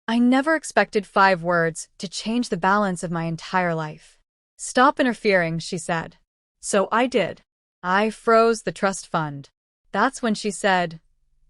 I never expected 5 words to change the balance of my entire life. "Stop interfering," she said. So I did. I froze the trust fund. That's when she said,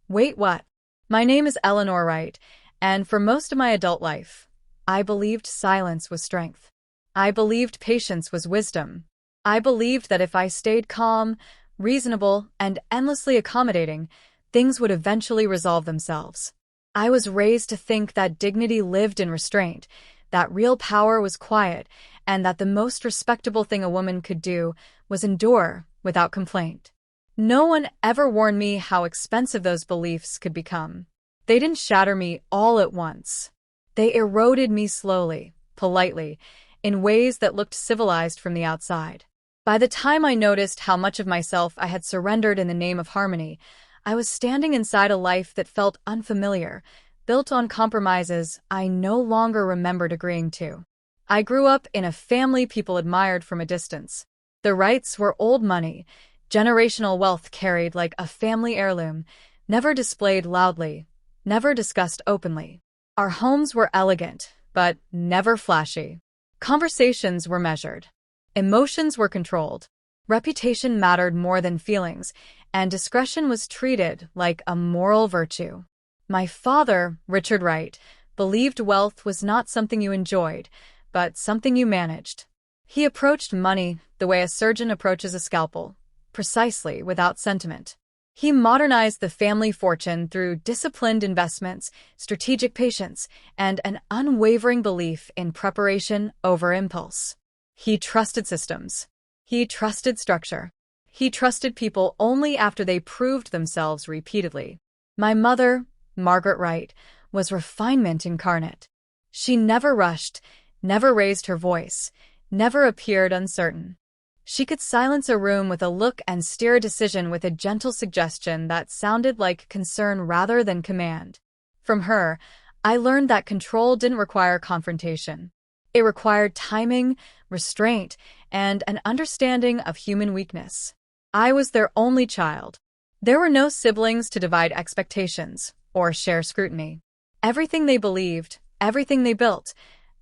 "Wait, what?" My name is Eleanor Wright, and for most of my adult life, I believed silence was strength. I believed patience was wisdom. I believed that if I stayed calm, reasonable, and endlessly accommodating, things would eventually resolve themselves. I was raised to think that dignity lived in restraint, that real power was quiet, and that the most respectable thing a woman could do was endure without complaint. No one ever warned me how expensive those beliefs could become. They didn't shatter me all at once. They eroded me slowly, politely, in ways that looked civilized from the outside. By the time I noticed how much of myself I had surrendered in the name of harmony, I was standing inside a life that felt unfamiliar, built on compromises I no longer remembered agreeing to. I grew up in a family people admired from a distance. The Wrights were old money, generational wealth carried like a family heirloom, never displayed loudly, never discussed openly. Our homes were elegant, but never flashy. Conversations were measured. Emotions were controlled. Reputation mattered more than feelings, and discretion was treated like a moral virtue. My father, Richard Wright, believed wealth was not something you enjoyed, but something you managed. He approached money the way a surgeon approaches a scalpel, precisely without sentiment. He modernized the family fortune through disciplined investments, strategic patience, and an unwavering belief in preparation over impulse. He trusted systems. He trusted structure. He trusted people only after they proved themselves repeatedly. My mother, Margaret Wright, was refinement incarnate. She never rushed, never raised her voice, never appeared uncertain. She could silence a room with a look and steer a decision with a gentle suggestion that sounded like concern rather than command. From her, I learned that control didn't require confrontation. It required timing, restraint, and an understanding of human weakness. I was their only child. There were no siblings to divide expectations or share scrutiny. Everything they believed, everything they built,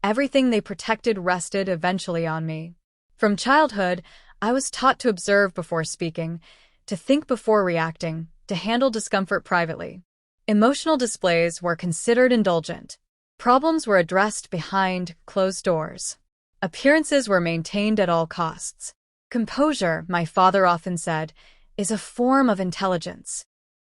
everything they protected rested eventually on me. From childhood, I was taught to observe before speaking, to think before reacting, to handle discomfort privately. Emotional displays were considered indulgent. Problems were addressed behind closed doors. Appearances were maintained at all costs. Composure, my father often said, is a form of intelligence.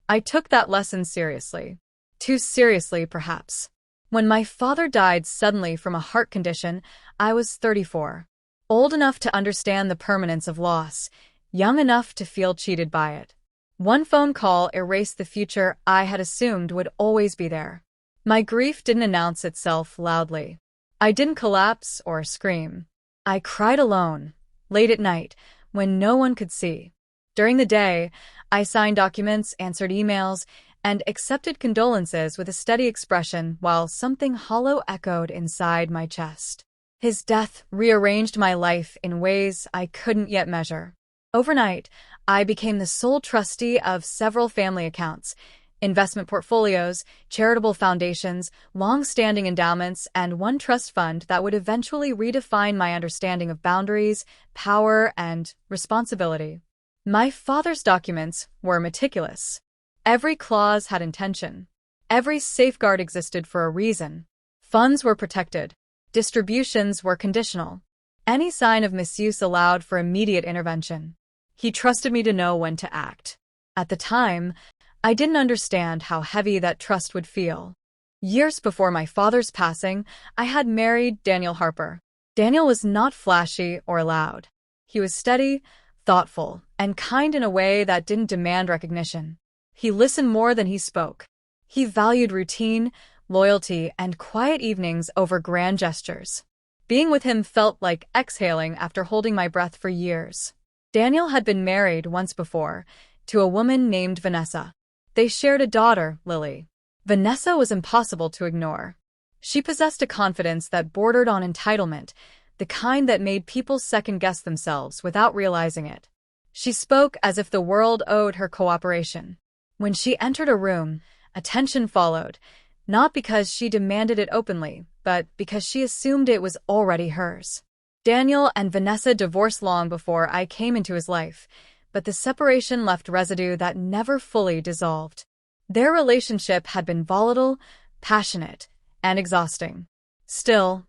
I took that lesson seriously. Too seriously, perhaps. When my father died suddenly from a heart condition, I was 34. Old enough to understand the permanence of loss, young enough to feel cheated by it. One phone call erased the future I had assumed would always be there. My grief didn't announce itself loudly. I didn't collapse or scream. I cried alone, late at night, when no one could see. During the day, I signed documents, answered emails, and accepted condolences with a steady expression while something hollow echoed inside my chest. His death rearranged my life in ways I couldn't yet measure. Overnight, I became the sole trustee of several family accounts, investment portfolios, charitable foundations, long-standing endowments, and one trust fund that would eventually redefine my understanding of boundaries, power, and responsibility. My father's documents were meticulous. Every clause had intention. Every safeguard existed for a reason. Funds were protected. Distributions were conditional. Any sign of misuse allowed for immediate intervention. He trusted me to know when to act. At the time, I didn't understand how heavy that trust would feel. Years before my father's passing, I had married Daniel Harper. Daniel was not flashy or loud. He was steady, thoughtful, and kind in a way that didn't demand recognition. He listened more than he spoke. He valued routine, loyalty, and quiet evenings over grand gestures. Being with him felt like exhaling after holding my breath for years. Daniel had been married once before, to a woman named Vanessa. They shared a daughter, Lily. Vanessa was impossible to ignore. She possessed a confidence that bordered on entitlement, the kind that made people second-guess themselves without realizing it. She spoke as if the world owed her cooperation. When she entered a room, attention followed, Not because she demanded it openly, but because she assumed it was already hers. Daniel and Vanessa divorced long before I came into his life, but the separation left residue that never fully dissolved. Their relationship had been volatile, passionate, and exhausting. Still,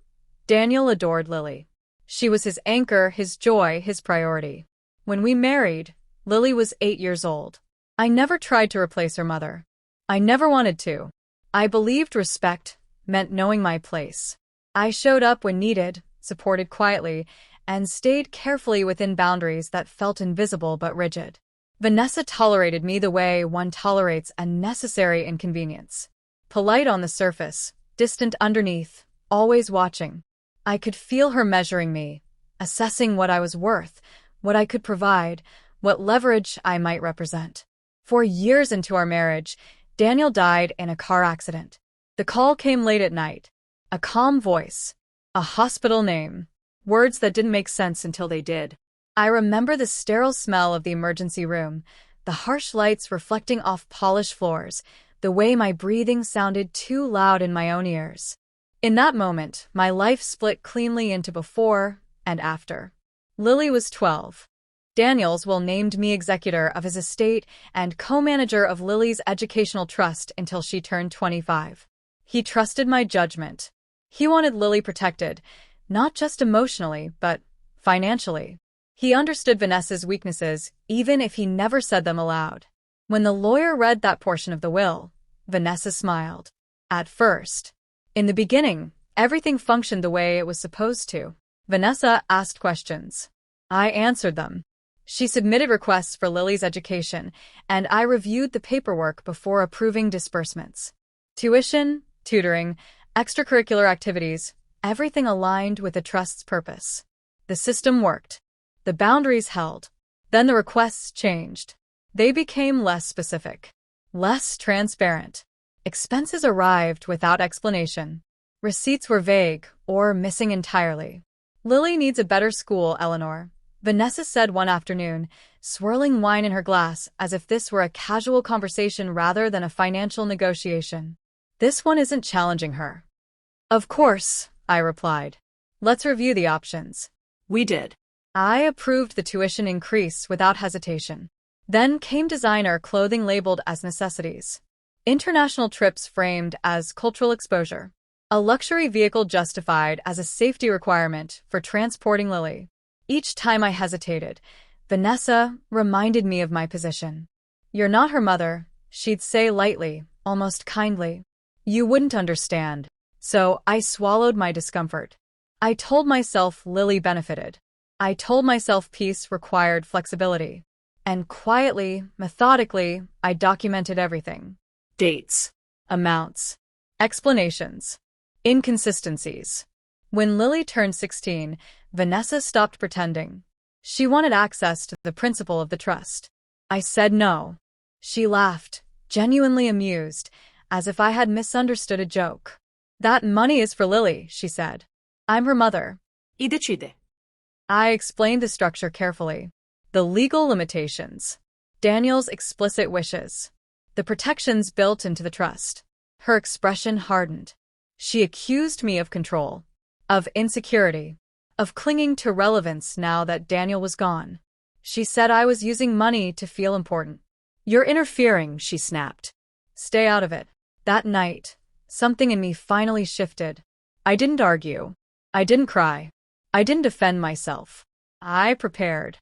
Daniel adored Lily. She was his anchor, his joy, his priority. When we married, Lily was 8 years old. I never tried to replace her mother. I never wanted to. I believed respect meant knowing my place. I showed up when needed, supported quietly, and stayed carefully within boundaries that felt invisible but rigid. Vanessa tolerated me the way one tolerates a necessary inconvenience. Polite on the surface, distant underneath, always watching. I could feel her measuring me, assessing what I was worth, what I could provide, what leverage I might represent. 4 years into our marriage, Daniel died in a car accident. The call came late at night. A calm voice. A hospital name. Words that didn't make sense until they did. I remember the sterile smell of the emergency room, the harsh lights reflecting off polished floors, the way my breathing sounded too loud in my own ears. In that moment, my life split cleanly into before and after. Lily was 12. Daniel's will named me executor of his estate and co-manager of Lily's educational trust until she turned 25. He trusted my judgment. He wanted Lily protected, not just emotionally, but financially. He understood Vanessa's weaknesses, even if he never said them aloud. When the lawyer read that portion of the will, Vanessa smiled. At first. In the beginning, everything functioned the way it was supposed to. Vanessa asked questions. I answered them. She submitted requests for Lily's education, and I reviewed the paperwork before approving disbursements. Tuition, tutoring, extracurricular activities, everything aligned with the trust's purpose. The system worked. The boundaries held. Then the requests changed. They became less specific, less transparent. Expenses arrived without explanation. Receipts were vague or missing entirely. Lily needs a better school, Eleanor, Vanessa said one afternoon, swirling wine in her glass as if this were a casual conversation rather than a financial negotiation. This one isn't challenging her. Of course, I replied. Let's review the options. We did. I approved the tuition increase without hesitation. Then came designer clothing labeled as necessities. International trips framed as cultural exposure. A luxury vehicle justified as a safety requirement for transporting Lily. Each time I hesitated, Vanessa reminded me of my position. You're not her mother, she'd say lightly, almost kindly. You wouldn't understand. So I swallowed my discomfort. I told myself Lily benefited. I told myself peace required flexibility. And quietly, methodically, I documented everything. Dates, amounts, explanations, inconsistencies. When Lily turned 16, Vanessa stopped pretending. She wanted access to the principal of the trust. I said no. She laughed, genuinely amused, as if I had misunderstood a joke. That money is for Lily, she said. I'm her mother. Y decide. I explained the structure carefully. The legal limitations. Daniel's explicit wishes. The protections built into the trust. Her expression hardened. She accused me of control, of insecurity, of clinging to relevance now that Daniel was gone. She said I was using money to feel important. You're interfering, she snapped. Stay out of it. That night, something in me finally shifted. I didn't argue. I didn't cry. I didn't defend myself. I prepared.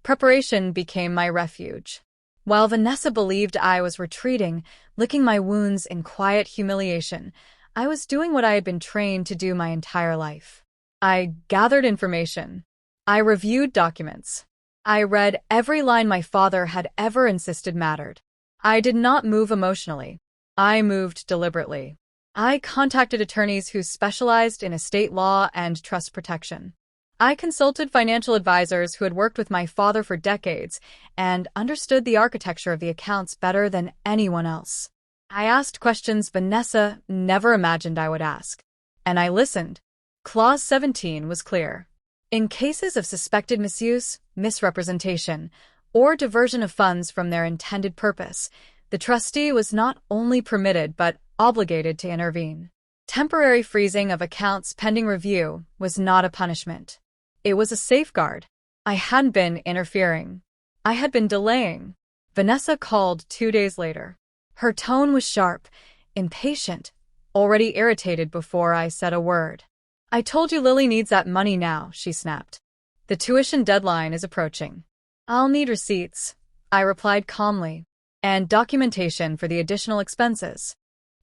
Preparation became my refuge. While Vanessa believed I was retreating, licking my wounds in quiet humiliation, I was doing what I had been trained to do my entire life. I gathered information. I reviewed documents. I read every line my father had ever insisted mattered. I did not move emotionally. I moved deliberately. I contacted attorneys who specialized in estate law and trust protection. I consulted financial advisors who had worked with my father for decades and understood the architecture of the accounts better than anyone else. I asked questions Vanessa never imagined I would ask. And I listened. Clause 17 was clear. In cases of suspected misuse, misrepresentation, or diversion of funds from their intended purpose, the trustee was not only permitted but obligated to intervene. Temporary freezing of accounts pending review was not a punishment. It was a safeguard. I hadn't been interfering. I had been delaying. Vanessa called 2 days later. Her tone was sharp, impatient, already irritated before I said a word. "I told you Lily needs that money now," she snapped. "The tuition deadline is approaching." "I'll need receipts," I replied calmly, "and documentation for the additional expenses."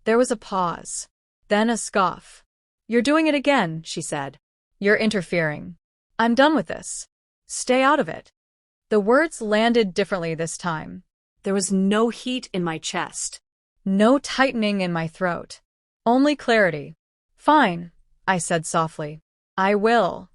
There was a pause, then a scoff. "You're doing it again," she said. "You're interfering. I'm done with this. Stay out of it." The words landed differently this time. There was no heat in my chest, no tightening in my throat, only clarity. "Fine," I said softly. "I will."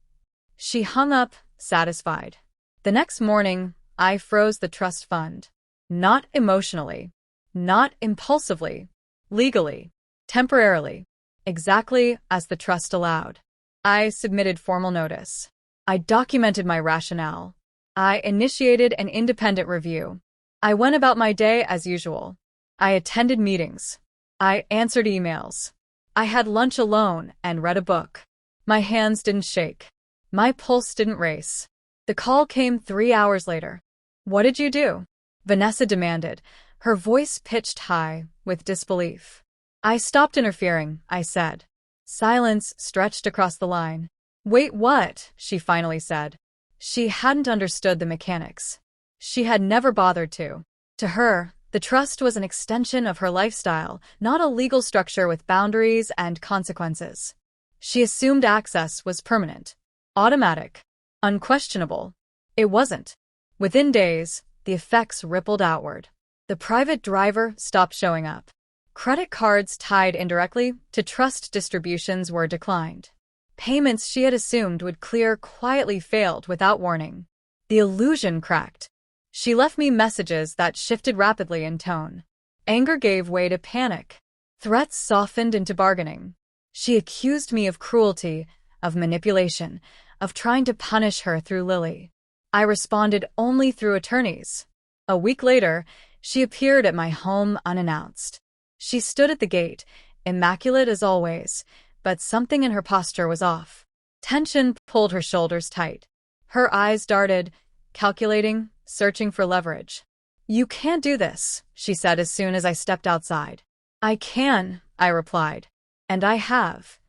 She hung up, satisfied. The next morning, I froze the trust fund. Not emotionally, not impulsively, legally, temporarily, exactly as the trust allowed. I submitted formal notice. I documented my rationale. I initiated an independent review. I went about my day as usual. I attended meetings. I answered emails. I had lunch alone and read a book. My hands didn't shake. My pulse didn't race. The call came 3 hours later. "What did you do?" Vanessa demanded, her voice pitched high with disbelief. "I stopped interfering," I said. Silence stretched across the line. "Wait, what?" she finally said. She hadn't understood the mechanics. She had never bothered to. To her, the trust was an extension of her lifestyle, not a legal structure with boundaries and consequences. She assumed access was permanent, automatic, unquestionable. It wasn't. Within days, the effects rippled outward. The private driver stopped showing up. Credit cards tied indirectly to trust distributions were declined. Payments she had assumed would clear quietly failed without warning. The illusion cracked. She left me messages that shifted rapidly in tone. Anger gave way to panic. Threats softened into bargaining. She accused me of cruelty, of manipulation, of trying to punish her through Lily. I responded only through attorneys. A week later, she appeared at my home unannounced. She stood at the gate, immaculate as always, but something in her posture was off. Tension pulled her shoulders tight. Her eyes darted, calculating, searching for leverage. "You can't do this," she said as soon as I stepped outside. "I can," I replied. "And I have."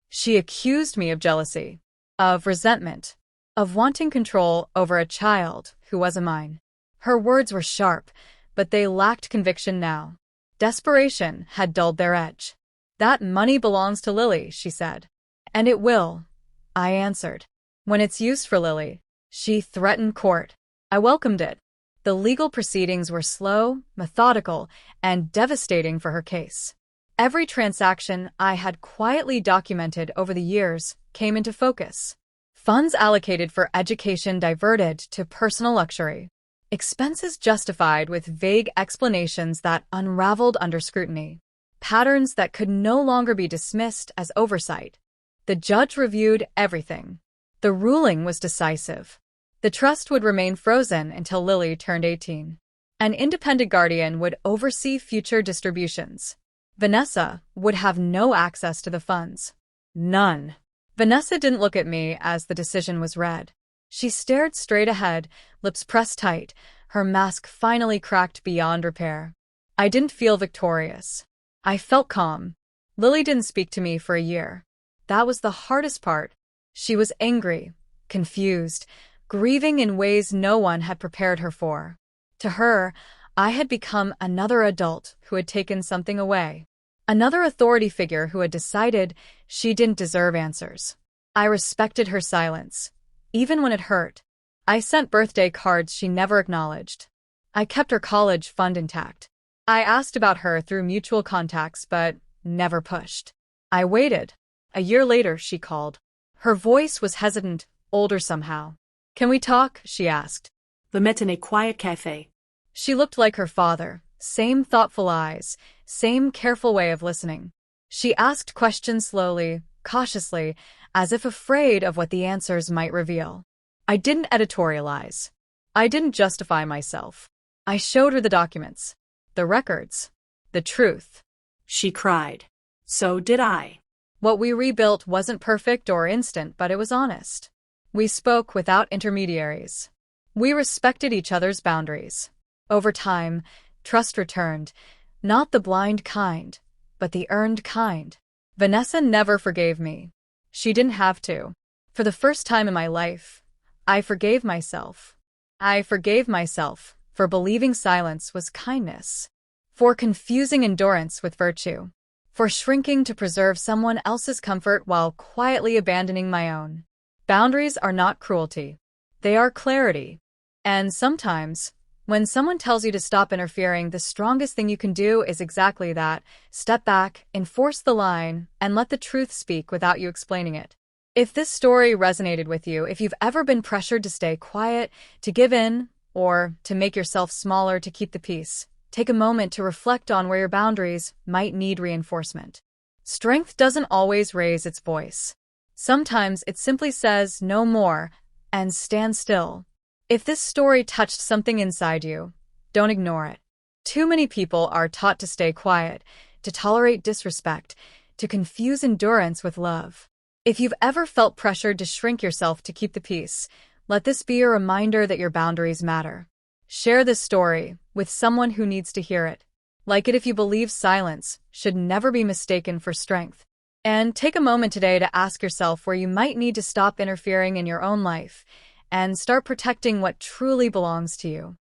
She accused me of jealousy, of resentment, of wanting control over a child who wasn't mine. Her words were sharp, but they lacked conviction now. Desperation had dulled their edge. "That money belongs to Lily," she said. "And it will," I answered. "When it's used for Lily." She threatened court. I welcomed it. The legal proceedings were slow, methodical, and devastating for her case. Every transaction I had quietly documented over the years came into focus. Funds allocated for education diverted to personal luxury. Expenses justified with vague explanations that unraveled under scrutiny. Patterns that could no longer be dismissed as oversight. The judge reviewed everything. The ruling was decisive. The trust would remain frozen until Lily turned 18. An independent guardian would oversee future distributions. Vanessa would have no access to the funds. None. Vanessa didn't look at me as the decision was read. She stared straight ahead, lips pressed tight, her mask finally cracked beyond repair. I didn't feel victorious. I felt calm. Lily didn't speak to me for a year. That was the hardest part. She was angry, confused, grieving in ways no one had prepared her for. To her, I had become another adult who had taken something away. Another authority figure who had decided she didn't deserve answers. I respected her silence, even when it hurt. I sent birthday cards she never acknowledged. I kept her college fund intact. I asked about her through mutual contacts, but never pushed. I waited. A year later, she called. Her voice was hesitant, older somehow. "Can we talk?" she asked. We met in a quiet cafe. She looked like her father, same thoughtful eyes, same careful way of listening. She asked questions slowly, cautiously, as if afraid of what the answers might reveal. I didn't editorialize. I didn't justify myself. I showed her the documents, the records, the truth. she cried. So did I. What we rebuilt wasn't perfect or instant, but it was honest. We spoke without intermediaries. We respected each other's boundaries. Over time, trust returned, not the blind kind, but the earned kind. Vanessa never forgave me. She didn't have to. For the first time in my life, I forgave myself. I forgave myself for believing silence was kindness, for confusing endurance with virtue, for shrinking to preserve someone else's comfort while quietly abandoning my own. Boundaries are not cruelty. They are clarity. And sometimes, when someone tells you to stop interfering, the strongest thing you can do is exactly that. Step back, enforce the line, and let the truth speak without you explaining it. If this story resonated with you, if you've ever been pressured to stay quiet, to give in, or to make yourself smaller to keep the peace, take a moment to reflect on where your boundaries might need reinforcement. Strength doesn't always raise its voice. Sometimes it simply says no more and stand still. If this story touched something inside you, don't ignore it. Too many people are taught to stay quiet, to tolerate disrespect, to confuse endurance with love. If you've ever felt pressured to shrink yourself to keep the peace, let this be a reminder that your boundaries matter. Share this story with someone who needs to hear it. Like it if you believe silence should never be mistaken for strength. And take a moment today to ask yourself where you might need to stop interfering in your own life and start protecting what truly belongs to you.